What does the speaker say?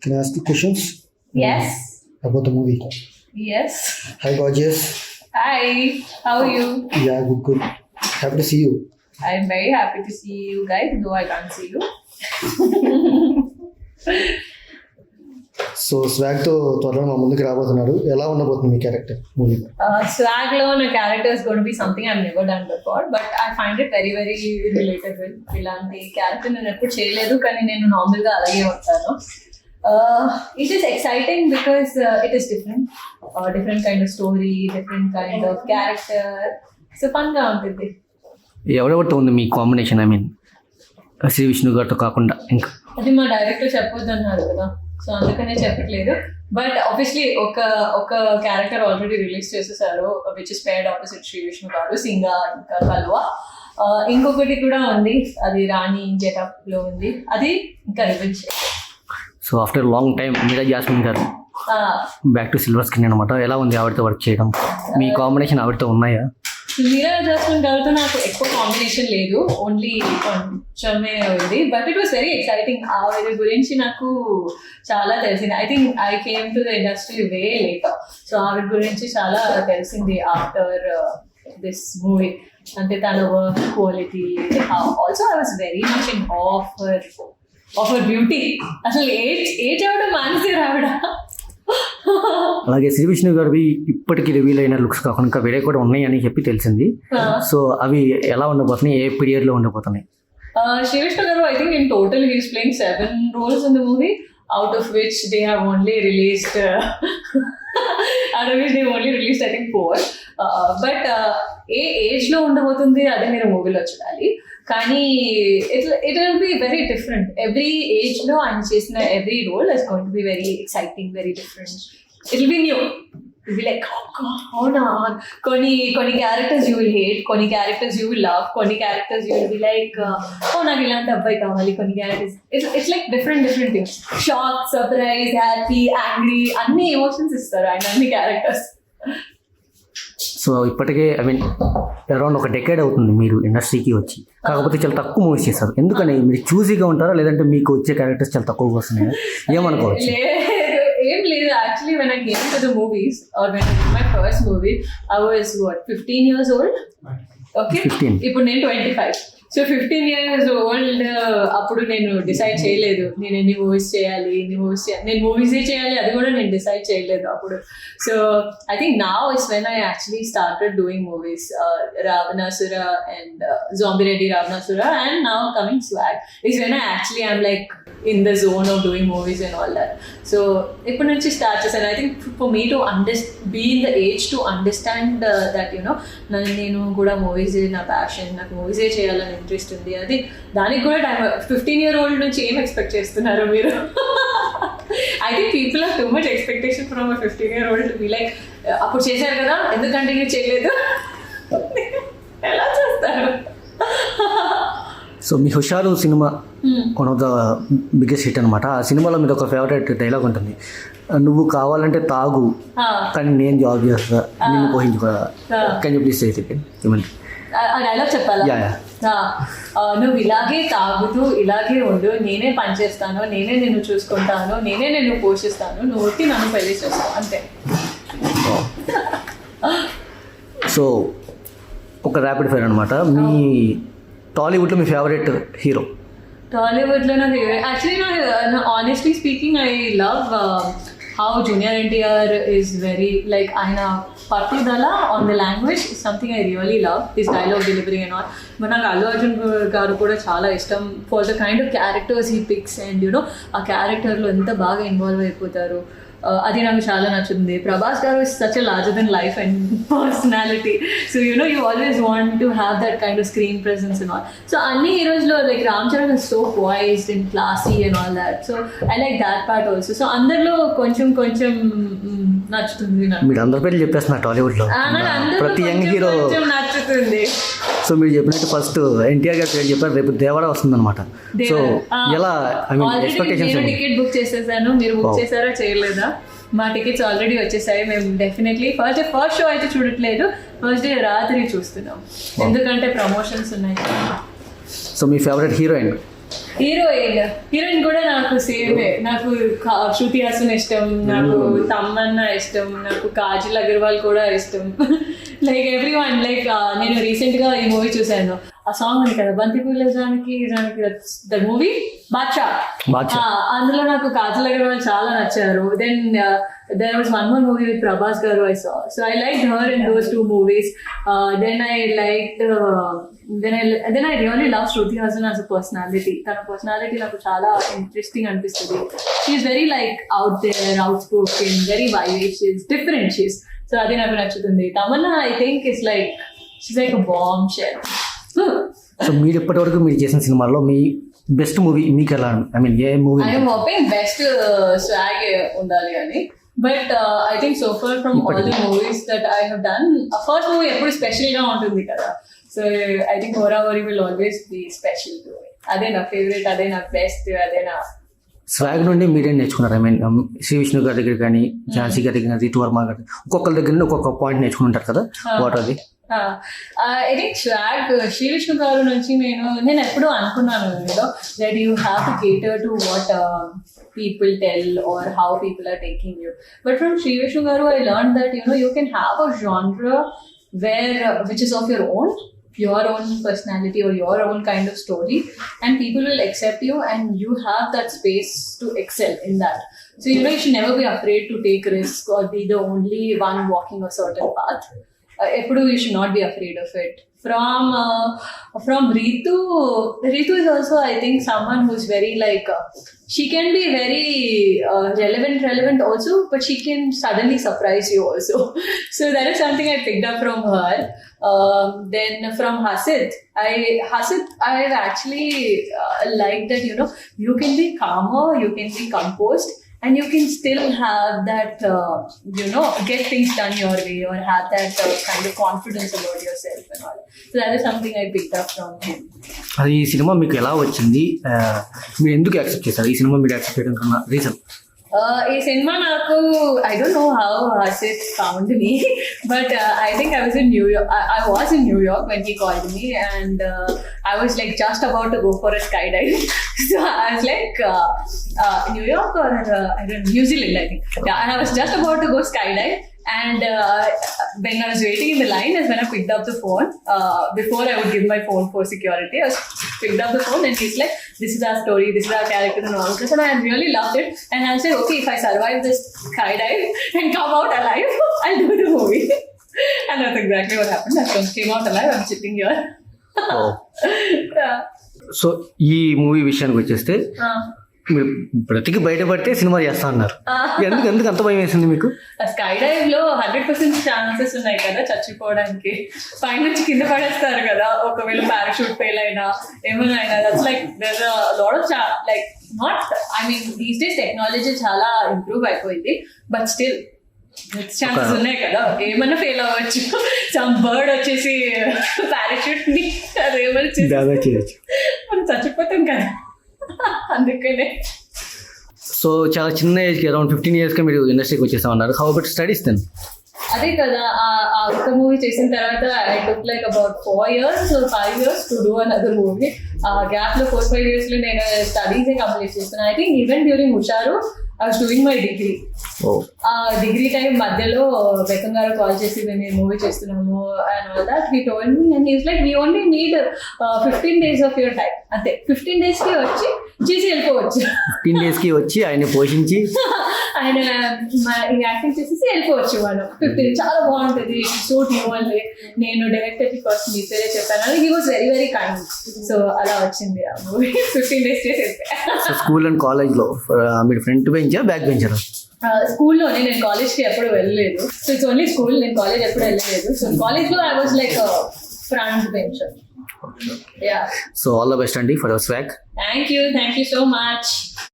Can I ask you questions Yes. about the movie? Yes. Hi, gorgeous. Hi. How are you? Yeah, good. Happy to see you. I'm very happy to see you guys, though I can't see you. So swag తో త్వరలో మా ముందుకు రాబోతున్నారు. ఎలా ఉండబోతుంది మీ character movie? Swag lo na character is going to be something I've never done before, but I find it very very relatable. ఇలాంటి character నేను ఎప్పుడు చేయలేదు, కానీ నేను నార్మల్ గా అలాగే ఉంటాను. It is exciting because it is different kind of story, different kind of character. So fun గా ఉంటుంది. ఎవరెవరితో ఉంది మీ combination? I mean Shri Vishnu గారితో కాకుండా ఇంకా? అది మా డైరెక్టర్ చెప్పొద్దు అన్నారు కదా, సో అందుకనే చెప్పట్లేదు. బట్ ఆబ్వియస్లీ ఒక క్యారెక్టర్ ఆల్రెడీ రిలీజ్ చేసేసారు, which is paired opposite Sri Vishnu గారు, సింగా ఇంకా కల్వా. ఇంకొకటి కూడా ఉంది, అది రాణి గెటప్ లో ఉంది, అది ఇంకా revenge. So after long time Meera Jasmine గారు బ్యాక్ టు సిల్వర్ స్క్రీన్ అనమాట. ఎలా ఉంది ఆవిడతో వర్క్ చేయడం? మీ కాంబినేషన్ ఆవిడతో ఉన్నాయా? మీరా జాస్మిన్ గారితో నాకు ఎక్కువ కాంబినేషన్ లేదు, ఓన్లీ కొంచెమే ఉంది. But it was very exciting. ఆవిడ గురించి నాకు చాలా తెలిసింది. I think I came to the industry way later, so ఆవిడ గురించి చాలా తెలిసింది ఆఫ్టర్ దిస్ మూవీ. అంటే తన work quality, also I was very much in of her beauty. అసలు ఏజ్ అవడం మానేసి రావడ. అలాగే శ్రీ విష్ణు గారివి ఇప్పటికీ రివీల్ అయిన లుక్స్ కాకుండా ఇంకా వేరే కూడా ఉన్నాయి అని చెప్పి తెలిసింది. సో అవి ఎలా ఉండబోతున్నాయి, ఏ పీరియడ్ లో ఉండబోతున్నాయి? Shri Vishnu Garu, I think in total he is playing 7 roles in the movie, out of which they have only released I think 4. But which age లో ఉండబోతుంది అదే మీరు మూవీలో చూడాలి. కానీ it will be very different. Every age లో ఆయన చేసిన every role is going to be very exciting, very different. It will be new. You'll be like, oh God, అవునా. కొన్ని క్యారెక్టర్స్ యూ విల్ హేట్, కొన్ని క్యారెక్టర్స్ యూ విల్ లవ్, కొన్ని characters you will be like, oh నాకు ఇలాంటి అబ్బాయి కావాలి. కొన్ని characters it's like different things. Shock, surprise, happy, angry, అన్ని ఎమోషన్స్ ఇస్తారు ఆయన అన్ని క్యారెక్టర్స్. సో ఇప్పటికే ఐ మీన్ అరౌండ్ ఒక డెకేడ్ అవుతుంది మీరు ఇండస్ట్రీకి వచ్చి, కాకపోతే చాలా తక్కువ మూవీస్ చేస్తారు. ఎందుకని మీరు చూసీగా ఉంటారా, లేదంటే మీకు వచ్చే క్యారెక్టర్స్ చాలా తక్కువగా వస్తున్నాయా? ఏమనుకోవచ్చు? ఏం లేదు. Actually, when I came to the movies, or when I did my first movie, I was 15 years old. Okay, 15. ఇప్పుడు నేను 25. సో 15 years old అప్పుడు నేను డిసైడ్ చేయలేదు నేను ఎన్ని మూవీస్ చేయాలి. నేను మూవీసే చేయాలి, అది కూడా నేను డిసైడ్ చేయలేదు అప్పుడు. So I think now is when I actually started doing movies. Ravanasura and zombie Reddy Ravanasura and now coming swag is when I actually I'm like in the zone of doing movies and all that. So ippun nunchi start chesanu. I think for me to be in the age to understand that you know nenu kuda movies na passion, నాకు movies చేయాలని interest ఉంది. అది దానికి కూడా time. 15-year-old నుంచి ఏం expect చేస్తున్నారు మీరు? I think people have too much expectation from a 15-year-old to be like, అప్పుడు చేశారు కదా ఎందుకు కంటిన్యూ చేయలేదు, ఎలా చేస్తారు? సో మీ హుషారు cinema one of the biggest hit అనమాట. ఆ సినిమాలో మీద ఒక ఫేవరెట్ డైలాగ్ ఉంటుంది, నువ్వు కావాలంటే తాగు కానీ నేను జాబ్ చేస్తా, నేను పోయించుకో. Can you please say it? ఆ డైలాగ్ చెప్పాలా? నువ్వు ఇలాగే తాగుతూ ఇలాగే ఉండు, నేనే పని చేస్తాను, నేనే నిన్ను చూసుకుంటాను, నేనే నిన్ను పోషిస్తాను, నువ్వు వచ్చి నన్ను పెళ్లి చేస్తావు అంతే. సో ఒక ర్యాపిడ్ ఫైర్ అనమాట. మీ టాలీవుడ్లో మీ ఫేవరెట్ హీరో? టాలీవుడ్లో నాకు actually honestly speaking I love how junior NTR is very like, ఆయన పట్టుదల on the language is something I really love, his dialogue delivery and all. But నాకు అల్లు అర్జున్ గారు కూడా చాలా ఇష్టం for the kind of characters he pics and you know ఆ క్యారెక్టర్లో ఎంత బాగా ఇన్వాల్వ్ అయిపోతారు, అది నాకు చాలా నచ్చుతుంది. Prabhas garu is such a larger than life and personality. So you know you always want to have that kind of screen presence and all. So అన్ని హీరోస్లో like Ram Charan is so poised and classy and all that. So I like that part also. So అందరిలో కొంచెం నచ్చుతుంది నాకు. మీరు అందరి పేర్లు చెప్పేస్తున్నారు టాలీవుడ్లో, ప్రతి యంగ్ హీరో నచ్చుతుంది. సో మీరు చెప్పినట్టు ఫస్ట్ ఎన్టీఆర్ గారి పేరు చెప్పారు, రేపు దేవరా వస్తుంది అనమాట. సో ఎలా I mean expectations? Ticket book చేసేసాను, మీరు బుక్ చేశారా చేయలేదా? మా టికెట్స్ ఆల్రెడీ వచ్చేసాయి. మేము డెఫినెట్లీ ఫస్ట్ షో అయితే చూడట్లేదు, ఫస్ట్ డే రాత్రి చూస్తున్నాం, ఎందుకంటే ప్రమోషన్స్ ఉన్నాయి. సో మీ ఫేవరెట్ హీరోయిన్? హీరోయిన్ కూడా నాకు సేమే. నాకు శృతి హాసన్ ఇష్టం, నాకు తమన్నా ఇష్టం, నాకు కాజల్ అగర్వాల్ కూడా ఇష్టం. Like every one. లైక్ నేను రీసెంట్ గా ఈ మూవీ చూసాను, ఆ సాంగ్ ఉంది కదా బంతిపూల జానకి ద మూవీ బాద్షా. అందులో నాకు కాజల్ అగర్వాల్ చాలా నచ్చారు. Then there was one more movie with Prabhas garu I saw, so I liked her in those two movies. Then I really love Shruti Hassan as a personality. Tana personality నాకు చాలా interesting అనిపిస్తుంది. She is very like out there, outspoken, very vivacious, different. So అది నాకు నచ్చుతుంది. Tamannaah I think is like she's like a bombshell. So మీరు ఇప్పటివరకు మీరు చేసిన సినిమాల్లో మీ బెస్ట్ మూవీ మీకు ఎలా, I mean A movie? I am hoping best swag ఉండాలి అని. But I think so far from all the movies that I have done, first movie ఎప్పుడు స్పెషల్ గా ఉంటుంది కదా. So I think Hora Hori will always be special to me. అదే నా favourite, అదే నా బెస్ట్, అదే నా స్వాగ్ నుండి మీరేం నేర్చుకున్నారు? ఐ మీన్ శ్రీ విష్ణు గారి దగ్గర కానీ, ఝాన్సీ గారి దగ్గర, రితు వర్మ గారి, ఒక్కొక్కరి దగ్గర నుండి ఒక్కొక్క పాయింట్ నేర్చుకుని ఉంటారు కదా, వాట్ అది? I think swag Sri Vishnu గారు నుంచి నేను ఎప్పుడూ అనుకున్నాను that you have to cater to what people tell or how people are taking you. But from Sri Vishnu Garu, I learned that you can have a genre which is of your own personality or your own kind of story, and people will accept you, and you have that space to excel in that. So you should never be afraid to take risk or be the only one walking a certain path. You should not be afraid of it. From Ritu is also, I think, someone who's very like she can be very relevant also, but she can suddenly surprise you also. So that is something I picked up from her. Then from Hasid, I've actually liked that you can be calmer, you can be composed, and you can still have that get things done your way, or have that kind of confidence about yourself and all. So that is something I picked up from him. అది ఈ cinema మీకు ఎలా వచ్చింది, మీరు ఎందుకు accept చేశారు ఈ cinema? మీరు యాక్సెప్ట్ చేయడం కన్నా రీజన్? ఈ సినిమా నాకు I don't know how Hasid found me, but I think I was in New York. I was in New York when he called me, and I was like just about to go for a skydive. So I was like New York or I don't know, New Zealand, I think. Yeah, and I was just about to go skydive. And when I was waiting in the line is when I picked up the phone. Before I would give my phone for security, I picked up the phone and he's like, this is our story, this is our character and all this. And I really loved it. And I said, okay, if I survive this skydive and come out alive, I'll do the movie. And that's exactly what happened. I came out alive, I'm sitting here. Yeah. So ఈ movie విషయానికి వచ్చేస్తే మీరు బ్రతికి బయటపడితే cinema చేస్తా అన్నారు. ఎందుకు అంత భయం వేసింది మీకు? స్కై డైవ్ లో 100% ఛాన్సెస్ ఉన్నాయి కదా చచ్చిపోవడానికి. పైనుంచి కింద పడేస్తారు కదా, ఒకవేళ పారాషూట్ ఫెయిల్ అయినా ఏమైనా అయినా. That's like there are lot of like not, I mean these days technology చాలా ఇంప్రూవ్ అయిపోయింది, బట్ స్టిల్ ఛాన్సెస్ ఉన్నాయి కదా, ఏమన్నా ఫెయిల్ అవ్వచ్చు. సమ్ బర్డ్ వచ్చేసి పారాషూట్ ని అదేమన్నా మనం చచ్చిపోతాం కదా, అందుకనే. సో చాలా చిన్న ఏజ్కి అరౌండ్ 15 yearsకి మీరు ఇండస్ట్రీకి వచ్చేస్తామన్నారు. How about studies then? అదే కదా, ఆ ఒక్క మూవీ చేసిన తర్వాత I took like about 4 years or 5 years to do another movie. ఆ గ్యాప్ లో 4-5 years లో నేను స్టడీసే కంప్లీట్ చేస్తున్నాను. I think even during Husharu I was doing my degree. Degree time మధ్యలో బెక్కం గారు కాల్ చేసి మేము మూవీ చేస్తున్నాము and all that he told me, and he's like we only need 15 days of your time, అంతే. 15 daysకి వచ్చి చేసి వెళ్ళిపోవచ్చు. 15 daysకి వచ్చి ఆయన పోషించి ఆయన యాక్టింగ్ చేసేసి వెళ్ళిపోవచ్చు మనం. 15 చాలా బాగుంటుంది. షూట్ ఇవ్వాలి, నేను డైరెక్టర్ కి ఫస్ట్ మీ పేరే చెప్పాను, he was very very kind. So అలా వచ్చింది ఆ మూవీ. 15 days చేసి వెళ్ళిపోయా. స్కూల్ అండ్ కాలేజ్లో మీరు ఫ్రంట్ బెంచా బ్యాక్ బెంచరా? స్కూల్లోనే, నేను కాలేజ్కి ఎప్పుడు వెళ్ళలేదు. సో ఇట్స్ ఓన్లీ స్కూల్, నేను కాలేజ్ ఎప్పుడు వెళ్ళలేదు. సో కాలేజ్లో I was like front bench. So all the best అండి for your swag. Thank you so much.